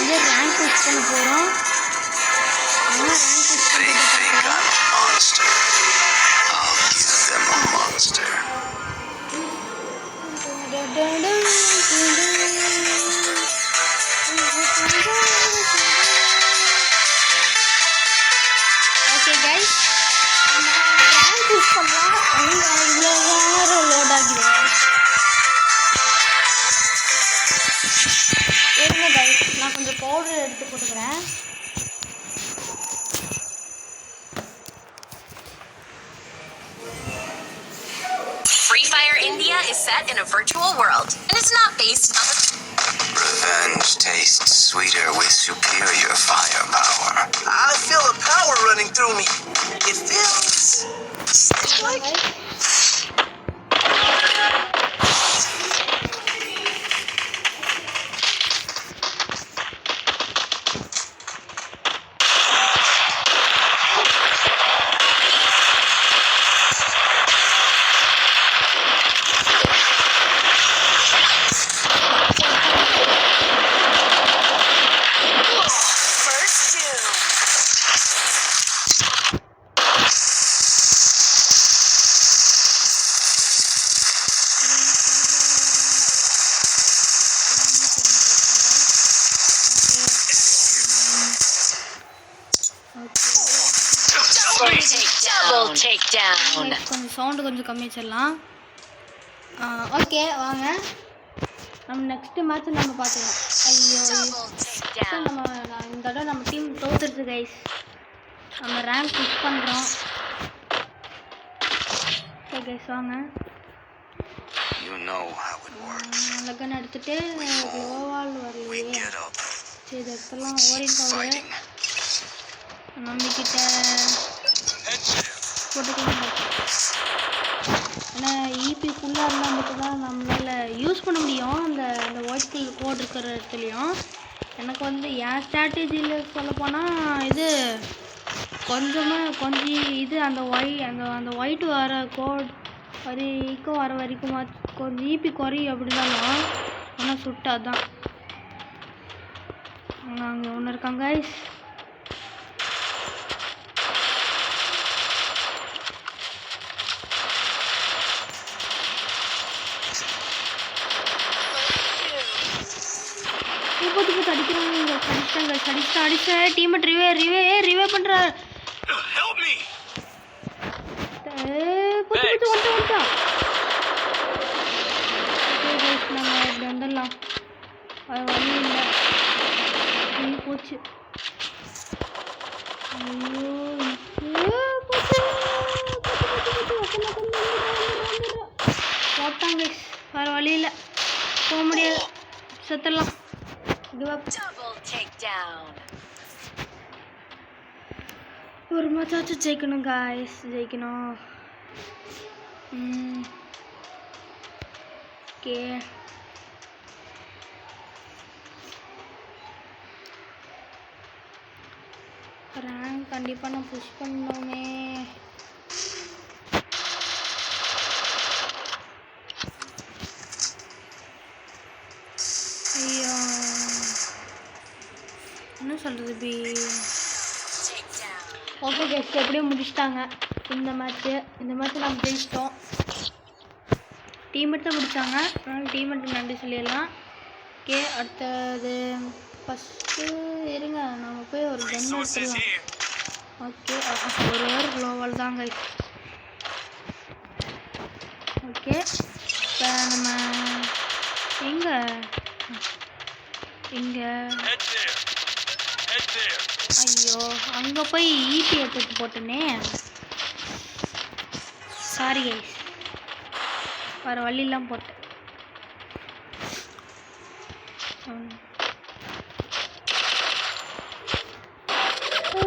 வந்து rank push பண்ண போகிறோம். Rank push okay guys, rank push பண்ணலாம். இவ்வளோ நேரம் லோட் ஆகிடுவேன். இருங்க கைஸ், நான் கொஞ்சம் பவுடர் எடுத்து போட்டுக்கிறேன். Free Fire India is set in a virtual world and it's not based on Revenge tastes sweeter with superior firepower. I feel a power running through me. It feels like double takedown. கொஞ்சம் sound கொஞ்சம் கம்மி வச்சிடலாம். Okay வாங்க, நம்ம next match நம்ம பார்த்துக்கலாம். ஐயோ நம்ம இந்த தடவை நம்ம டீம் தோத்துருச்சு கைஸ். நம்ம ரேங்க் புஷ் பண்ணுறோம். ஓகே கைஸ் வாங்க, லக்கன் எடுத்துகிட்டு ஓவால் வரலையே. சரி இதெல்லாம் ஓரிங் ஆகுது. நம்மக்கிட்ட போட்டுக்கலாம். ஏன்னா ஈபி ஃபுல்லாக இருந்தால் மட்டும்தான் நம்மளால் யூஸ் பண்ண முடியும். அந்த ஒயிட் கலர் கோட் இருக்கிற இடத்துலையும் எனக்கு வந்து என் ஸ்ட்ராட்டஜியில் சொல்லப்போனால் இது கொஞ்சம் இது அந்த ஒயிட் வர கோட் வர வரைக்கும் கொஞ்சம் ஈபி குறையும். அப்படின்னாலும் ஆனால் சுட்டு அதான் அங்கே ஒன்று இருக்காங்க கைஸ். போட்டு அடிக்கிறாங்க. அடிச்ச டீம்மேட் ரிவே பண்றாரு. வந்துட்டான். நம்ம இப்படி வந்துடலாம். அது வழி இல்லை. போச்சு. போட்டாங்க. வேற வழி இல்லை, போக முடியாது. செத்துடலாம். Double takedown. ஒரு மேட்சாச்சும் ஜெயிக்கணும் காய்ஸ், ஜெயிக்கணும். ஓகே ரேங்க் கண்டிப்பாக நான் புஷ் பண்ணோமே. ஐயோ என்ன சொல்கிறது பி. ஓகே கைஸ், எப்படியும் முடிச்சிட்டாங்க இந்த மேட்ச்சு நம்ம ஜெயிச்சிட்டோம். டீம்மேட் தான் முடித்தாங்க, அதனால் டீம்மேட்டுக்கு நன்றி சொல்லிடலாம். ஓகே அடுத்தது ஃபஸ்ட்டு இருங்க, நம்ம போய் ஒரு கன் எடுத்துடலாம். ஓகே ஒரு க்ளோவால் தான் கைஸ். ஓகே இப்போ நம்ம எங்கே ஐயோ அங்கே போய் ஈபி எடுத்துட்டு போட்டேனே. சாரி கைஸ், வேறு வழியெல்லாம் போட்டேன்.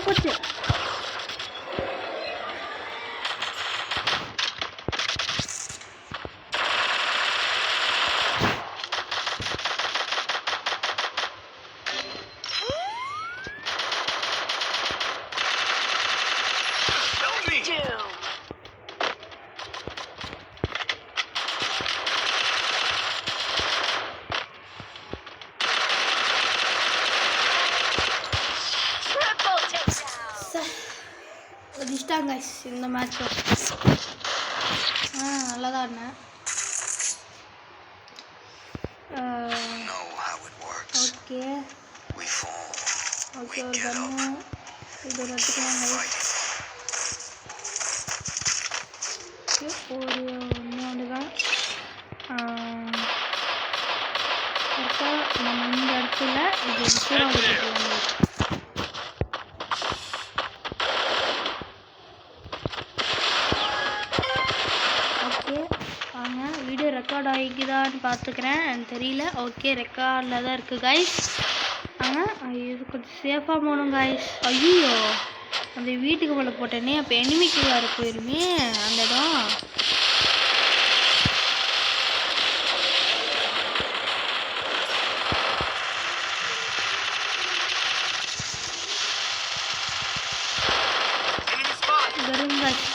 போச்சு. முடிச்சிட்டாங்க இந்த மேட்சும். நல்லா தான் ஆடினேன். Know how it works. Okay We fall. Okay We ஒரு get up. கன்று இது ஒரு எடுத்துக்கலாம் Fight. ஒரு ஒன்று தான் கரெக்டாக நம்ம இந்த இடத்துல இது சூறாவளி. ஓகே வாங்க வீடியோ ரெக்கார்ட் ஆகிக்குதான்னு பார்த்துக்கிறேன். எனக்கு தெரியல. ஓகே ரெக்கார்டில் தான் இருக்குது கைஸ். வாங்க இது கொஞ்சம் சேஃபாக போகணும் கைஸ். ஐயோ அந்த வீட்டுக்கு போல போட்டேனே, அப்போ எனிமிக்கு வேறு போயிருமே அந்த இடம்.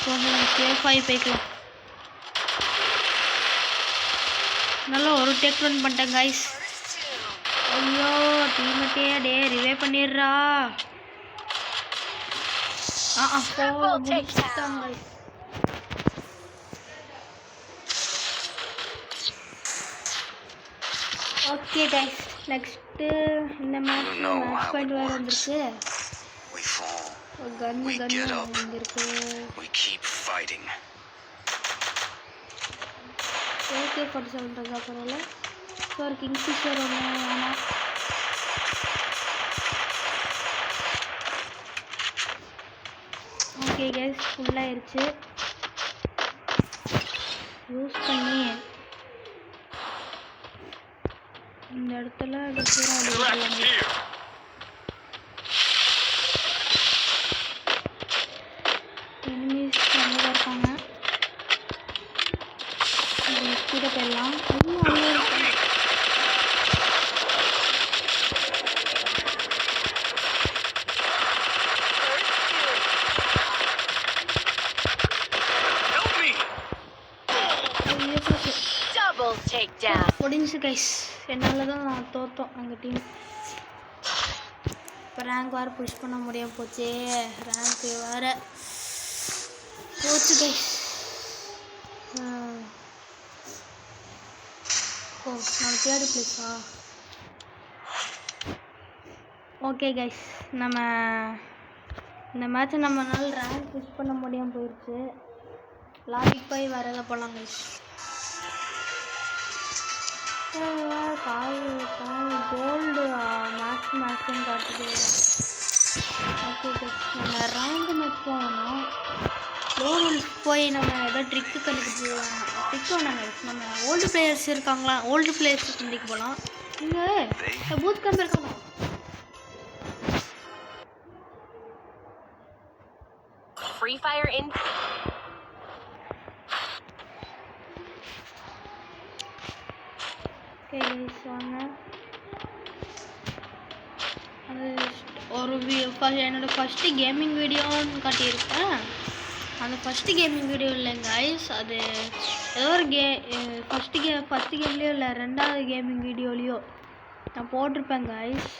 கொஞ்சம் சேஃபாகி போய்க்கலாம். நல்லா ஒரு டேக் ரன் பண்ணிட்டேன் கைஸ். ஐயோ டீமேட்டே டே ரிவே பண்ணிடுறா. முடிச்சுட்டாங்க. ஓகே கைஸ் நெக்ஸ்ட்டு இந்த மேட்ச் பாயிண்ட் வேறு வந்துருக்கு. கன்னு இங்கே இருக்கு. AK-47 இருந்தால் பரவாயில்ல. ஸோ ஒரு கிங்ஃபிஷர் ஒன்று வேணாம். Okay guys ஃபுல்லாகிடுச்சு. யூஸ் பண்ணி இந்த இடத்துல எனிமீஸ் நல்லா இருக்காங்க. ஸ்பீடாக போயிடலாம். முடிஞ்சு கைஸ். என்னால் தான் நான் தோற்றோம் எங்கள் டீம். இப்போ ரேங்க் வேறு புஷ் பண்ண முடியாம போச்சே. ரேங்க்கு வேறு போச்சு கைஸ். ஓ நம்ம தேர்டு பிளேஸா? ஓகே கைஸ் நம்ம இந்த மேட்ச்சை நம்மளால ரேங்க் புஷ் பண்ண முடியாமல் போயிடுச்சு. லாபிக் போய் வேறு எதாவது போகலாம் கைஸ். கோல்டு மேட்ச்னு காட்டுது. ஓகே கைஸ் நம்ம ரேங்க் மேட்ச் போகணும். லோன் போய் நம்ம ஏதோ ட்ரிக்கு கண்டுபிடிச்சி ட்ரிக் வேணாங்க. நம்ம ஓல்டு பிளேயர்ஸ் இருக்காங்களா, ஓல்டு பிளேயர்ஸ் சந்திக்கு போகலாம். இங்கே பூத் கேம்ப் இருக்காங்க. Free Fire in. ஓகே வாங்க. அது ஒரு என்னோடய ஃபஸ்ட்டு கேமிங் வீடியோன்னு காட்டியிருக்கேன். அந்த ஃபஸ்ட்டு கேமிங் வீடியோ இல்லைங்க கைஸ். அது ஏதோ ஒரு ஃபஸ்ட்டு கேம்லேயோ இல்லை ரெண்டாவது கேமிங் வீடியோலேயோ நான் போட்டிருப்பேன் கைஸ்.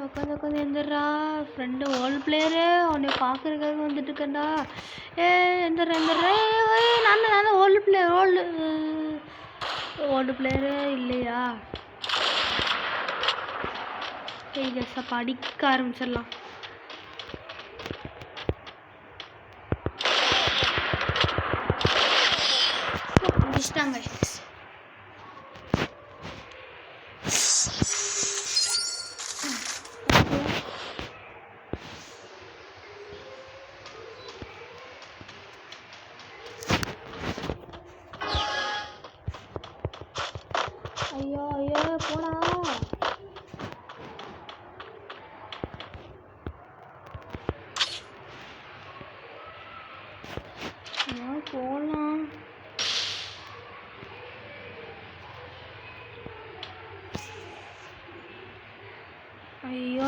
உட்காந்து எந்திரா ஃப்ரெண்டு ஓல்டு பிளேயரு உன்னை பார்க்குறதுக்காக வந்துட்டு இருக்கேன்டா. எந்திர நான் ஓல்டு பிளேயரு இல்லையா? சரி கைஸ் அப்போ அடிக்க ஆரம்பிச்சிடலாம். முடிச்சிட்டாங்க. ஐயோ ஐயோ போடா. போகலாம். ஐயோ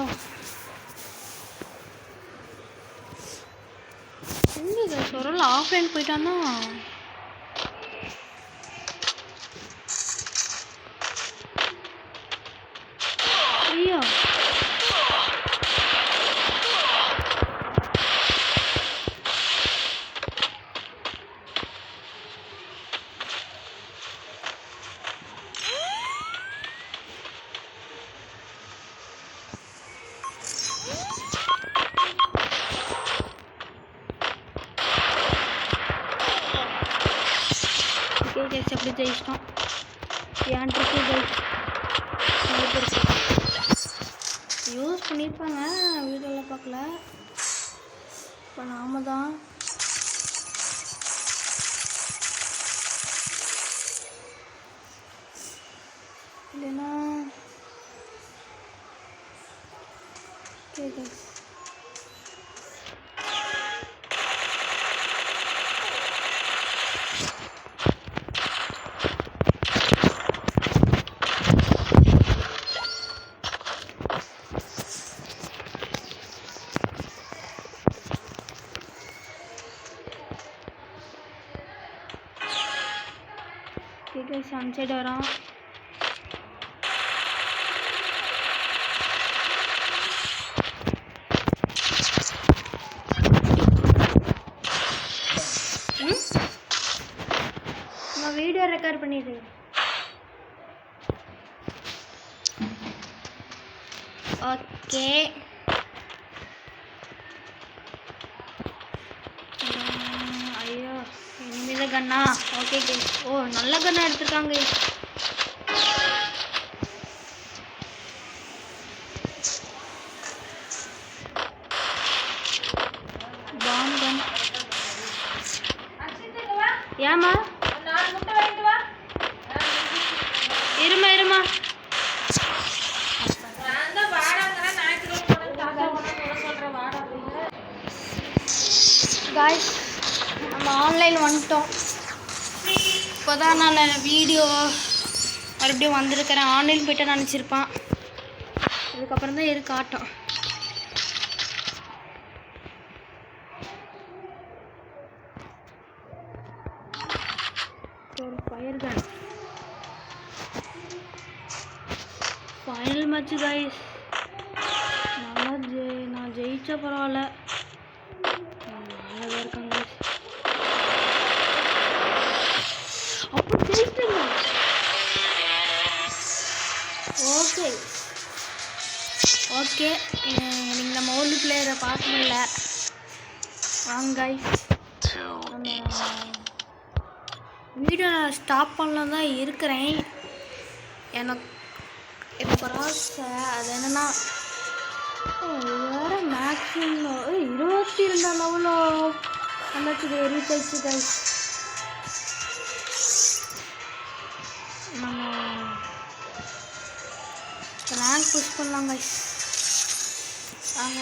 எங்கே சொரல் ஆஃப்லைன் போயிட்டான்னா ஐயோ ஜெயிச்சிட்டோம். ஏன் ட்ரிக்கு கைஸ் யூஸ் பண்ணியிருப்பாங்க, வீடியோவில் பார்க்கல. இப்போ நாம தான் இல்லைன்னா ஓகே கைஸ். அந்த சைடு வரோம். நம்ம வீடியோ ரெக்கார்ட் பண்ணிடு. ஓகே ஐயோ இனிமேல் கண்ணா. Okay guys. ஓ நல்ல கண்ணா எடுத்துருக்காங்க. பாம் கன். ஏமா இருமா காய்ஸ், நம்ம ஆன்லைன் வந்துட்டோம். இப்போ தான் நான் வீடியோ மறுபடியும் வந்திருக்கிறேன். ஆன்லைன் போய்ட்டு நினச்சிருப்பான். இதுக்கப்புறம் தான் இருக்கு ஆட்டம். ஒரு fire gun. Final match guys. நான் ஜெயிச்சா பரவாயில்ல. நல்லா இருக்காங்க அப்போ ஜெயிச்சுங்க. ஓகே ஓகே நீங்கள் நம்ம ஓல்டு பிளேயரை பார்க்க முடியல. வாங்க காய்ஸ், வீடியோ நான் ஸ்டாப் பண்ணலாம் தான் இருக்கிறேன். எனக்கு ஒரு ஆசை. அது என்னென்னா வேறு மேக்ஸிமம் 22 லெவலோ வந்துச்சு ரீச் ஆயிடுச்சு கைஸ். நம்ம ரேங்க் புஷ் பண்ணலாம் கைஸ். வாங்க.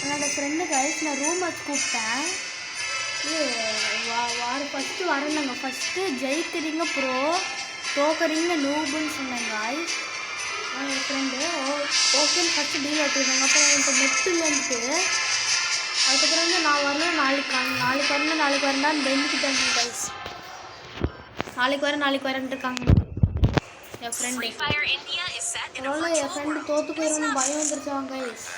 என்னோடய ஃப்ரெண்டு கைஸ் நான் ரூம் வச்சு கூப்பிட்டேன். ஃபஸ்ட்டு வரணுங்க. ஃபஸ்ட்டு ஜெயிக்கிறீங்க ப்ரோ, தோக்குறீங்க நூபுன்னு சொன்னேன் காய்ஸ். என் ஃப்ரெண்டு ஓகேன்னு ஃபஸ்ட்டு டீல் வச்சுருக்காங்க. அப்புறம் எனக்கு நெட்டு இல்லைன்ட்டு அதுக்கப்புறம் வந்து நான் வரணும் நாளைக்கு வரணும்னு பெஞ்சுக்கிட்டாங்க கைஸ். நாளைக்கு வரேன்ட்டு இருக்காங்க என் ஃப்ரெண்டு. அதனால என் ஃப்ரெண்டு தோற்று போயிடும்னு பயம் வந்துருச்சாங்க கைஸ்.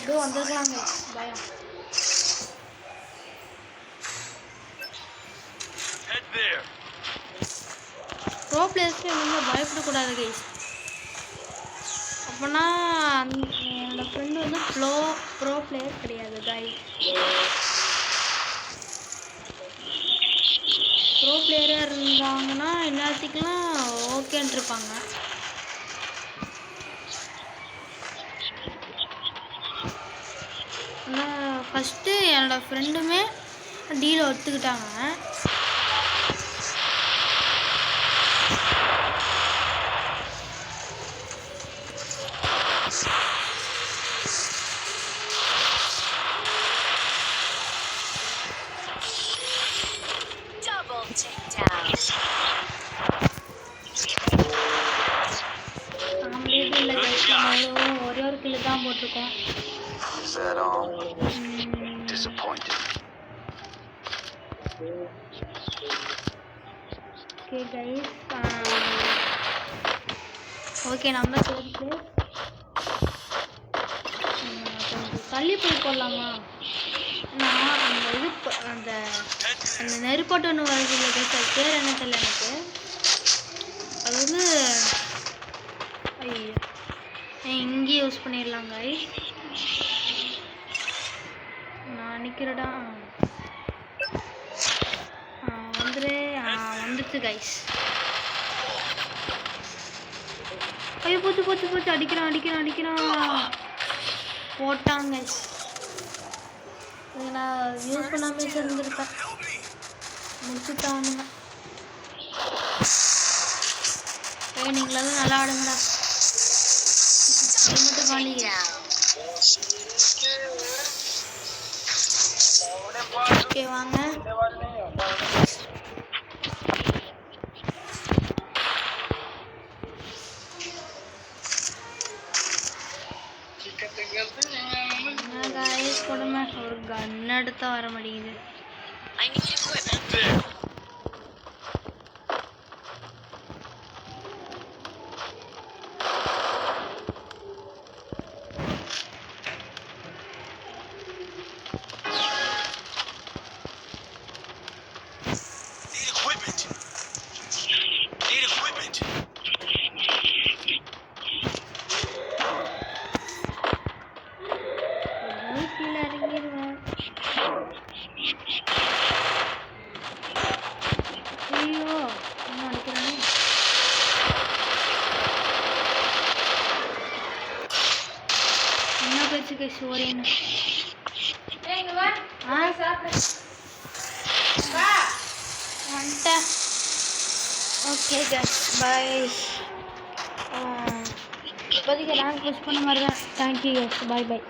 இதோ வந்துருக்கலாங்க பயம். ப்ரோ பிளேயர்ஸ்க்கு நீங்கள் பயப்படக்கூடாது கைஸ். அப்போனா என்னோடய ஃப்ரெண்டு வந்து ப்ரோ பிளேயர் கிடையாது கைஸ். ப்ரோ பிளேயராக இருந்தாங்கன்னா எல்லாத்துக்கெல்லாம் ஓகேன்ட்டு இருப்பாங்க. ஆனால் ஃபஸ்ட்டு என்னோடய ஃப்ரெண்டுமே டீலை ஒத்துக்கிட்டாங்க. ஒரே ஒரு கிலோ தான் போட்டிருக்கோம். ஓகே கைஸ், ஓகே நம்ம சேர்த்து கொஞ்சம் தள்ளி போய் போடலாமா? நான் அந்த நெருப்பாட்டு ஒன்று வருது இல்லை கைஸ், அது பேர் என்ன தெரியல எனக்கு. அது வந்து இங்கே யூஸ் பண்ணிடலாம் கைஸ். நான் நிற்கிறடா. வந்துருச்சு கைஸ். ஐயோ போச்சு போச்சு போச்சு. அடிக்கிறான் போட்டாங்க. நான் யூஸ் பண்ணாமே இருந்திருப்பேன். முடிச்சுட்டானுங்க. நீங்களாலும் நல்லா ஆடுங்கடா. இது மட்டும் பாலிங்க. ஓகே வாங்க. கொடுமை ஒரு கன் எடுத்தா வர மாட்டேங்குது. I need equipment. சோரியன் ஓகே கைஸ் பை. இப்போதைக்கு ரேங்க் புஷ் பண்ண மாதிரி தான். Thank you guys. Bye by.